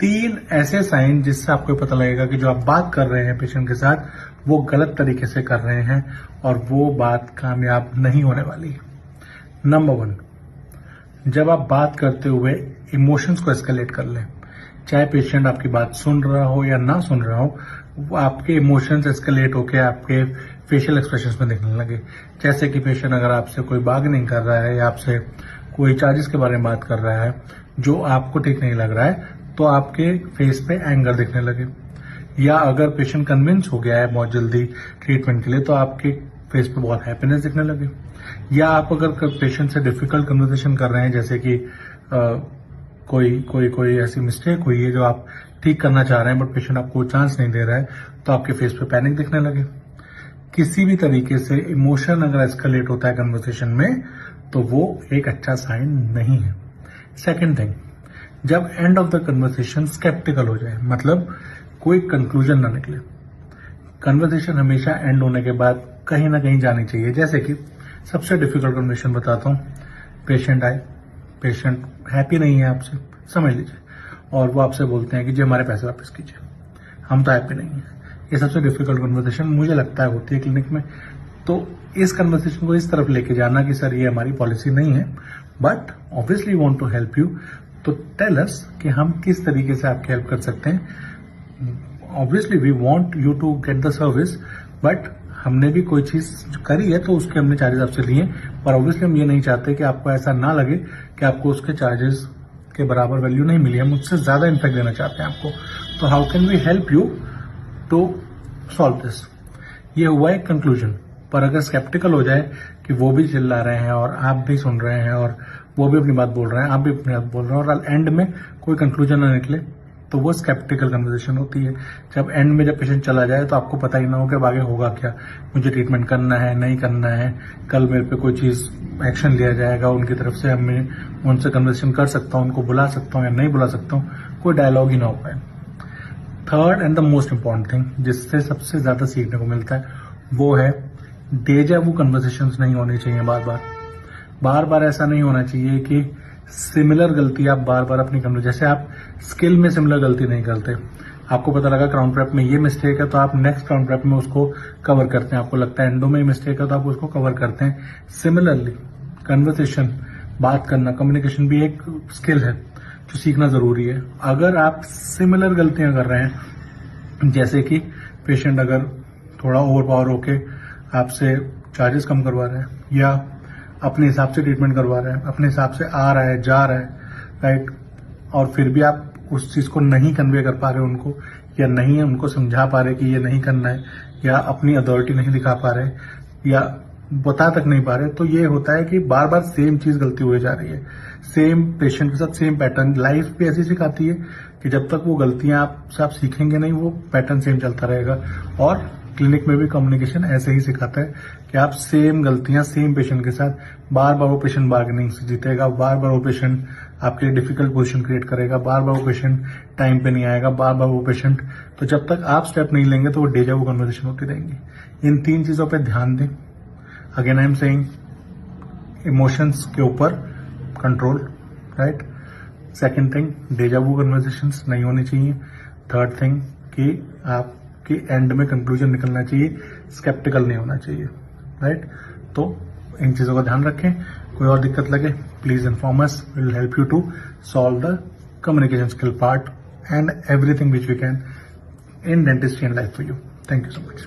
3 ऐसे साइन जिससे आपको पता लगेगा कि जो आप बात कर रहे हैं पेशेंट के साथ वो गलत तरीके से कर रहे हैं और वो बात कामयाब नहीं होने वाली। नंबर 1, जब आप बात करते हुए इमोशंस को एस्केलेट कर लें, चाहे पेशेंट आपकी बात सुन रहा हो या ना सुन रहा हो, वो आपके इमोशंस एस्केलेट होकर आपके फेशियल एक्सप्रेशंस में दिखने लगे। जैसे कि पेशेंट अगर आपसे कोई बार्गेनिंग कर रहा है या आपसे कोई चार्जेस के बारे में बात कर रहा है जो आपको ठीक नहीं लग रहा है, तो आपके फेस पे एंगर दिखने लगे। या अगर पेशेंट कन्विंस हो गया है बहुत जल्दी ट्रीटमेंट के लिए, तो आपके फेस पे बहुत हैप्पीनेस दिखने लगे। या आप अगर पेशेंट से डिफिकल्ट कन्वर्सेशन कर रहे हैं, जैसे कि कोई ऐसी मिस्टेक हुई है जो आप ठीक करना चाह रहे हैं बट पेशेंट आपको चांस नहीं दे रहा है, तो आपके फेस पे पैनिक दिखने लगे। किसी भी तरीके से इमोशन अगर एस्केलेट होता है कन्वर्सेशन में, तो वो एक अच्छा साइन नहीं है। सेकंड थिंग, जब end of the conversation sceptical हो जाए, मतलब कोई कंक्लूजन ना निकले। कन्वर्सेशन हमेशा एंड होने के बाद कहीं ना कहीं जानी चाहिए। जैसे कि सबसे डिफिकल्ट कन्वर्सेशन बताता हूँ, पेशेंट आए, पेशेंट हैप्पी नहीं है आपसे, समझ लीजिए, और वो आपसे बोलते हैं कि जी हमारे पैसे वापस कीजिए, हम तो हैप्पी नहीं है। ये सबसे डिफिकल्ट कन्वर्सेशन मुझे लगता है होती है क्लिनिक में। तो इस कन्वर्सेशन को इस तरफ लेके जाना कि सर ये हमारी पॉलिसी नहीं है, but obviously want to help you, तो टेल अस कि हम किस तरीके से आपकी हेल्प कर सकते हैं। Obviously we want you to get the service, but हमने भी कोई चीज करी है तो उसके हमने चार्जेस आपसे लिए, पर ऑब्वियसली हम ये नहीं चाहते कि आपको ऐसा ना लगे कि आपको उसके चार्जेस के बराबर वैल्यू नहीं मिली, हम उससे ज्यादा इम्पैक्ट देना चाहते हैं आपको। तो how can we help you to solve this. ये हुआ एक कंक्लूजन। पर अगर स्केप्टिकल हो जाए कि वो भी चिल्ला रहे हैं और आप भी सुन रहे हैं और वो भी अपनी बात बोल रहे हैं, आप भी अपनी बात बोल रहे हैं, और एंड में कोई कंक्लूजन ना निकले, तो वो स्केप्टिकल कन्वर्सेशन होती है। जब एंड में जब पेशेंट चला जाए तो आपको पता ही ना हो कि अब आगे होगा क्या, मुझे ट्रीटमेंट करना है नहीं करना है, कल मेरे पे कोई चीज एक्शन लिया जाएगा उनकी तरफ से, मैं उनसे कन्वर्सेशन कर सकता हूँ, उनको बुला सकता हूँ या नहीं बुला सकता हूँ, कोई डायलॉग ही ना हो पाए। Third and the most important thing जिससे सबसे ज्यादा सीखने को मिलता है, वो है डेजा वू कन्वर्सेशंस नहीं होनी चाहिए। बार बार ऐसा नहीं होना चाहिए कि सिमिलर गलती आप बार बार अपनी कर, जैसे आप स्किल में सिमिलर गलती नहीं करते। आपको पता लगा क्राउन प्रेप में ये मिस्टेक है तो आप नेक्स्ट क्राउन प्रेप में उसको कवर करते हैं। आपको लगता है एंडो में मिस्टेक है तो आप उसको कवर करते हैं। सिमिलरली कन्वर्सेशन, बात करना, कम्युनिकेशन भी एक स्किल है जो सीखना जरूरी है। अगर आप सिमिलर गलतियां कर रहे हैं, जैसे कि पेशेंट अगर थोड़ा ओवर पावर होके आपसे चार्जेस कम करवा रहा है या अपने हिसाब से ट्रीटमेंट करवा रहा है, अपने हिसाब से आ रहा है जा रहा है, राइट, और फिर भी आप उस चीज को नहीं कन्वे कर पा रहे उनको, या नहीं उनको समझा पा रहे कि ये नहीं करना है, या अपनी अथॉरिटी नहीं दिखा पा रहे, या बता तक नहीं पा रहे, तो ये होता है कि बार बार सेम चीज गलती हुई जा रही है। सेम पेशेंट के साथ सेम पैटर्न। लाइफ भी ऐसी सिखाती है कि जब तक वो गलतियां आपसे आप सीखेंगे नहीं, वो पैटर्न सेम चलता रहेगा। और क्लिनिक में भी कम्युनिकेशन ऐसे ही सिखाता है कि आप सेम गलतियां सेम पेशेंट के साथ, बार बार वो पेशेंट बार्गेनिंग से जीतेगा, बार बार वो पेशेंट आपके लिए डिफिकल्ट पोजीशन क्रिएट करेगा, बार बार वो पेशेंट टाइम पे नहीं आएगा, बार बार वो पेशेंट, तो जब तक आप स्टेप नहीं लेंगे तो वो डेजा वू कन्वर्सेशन होती रहेंगी। इन 3 चीजों पर ध्यान दें। Again I am saying, emotions के ऊपर कंट्रोल, राइट। सेकेंड थिंग, डेजा वू कन्वर्सेशंस नहीं होनी चाहिए। थर्ड थिंग कि आपके एंड में कंक्लूजन निकलना चाहिए, स्केप्टिकल नहीं होना चाहिए, राइट। तो इन चीजों का ध्यान रखें। कोई और दिक्कत लगे please inform us, we will help you to solve the communication skill part and everything which we can in dentistry and life for you. Thank you so much.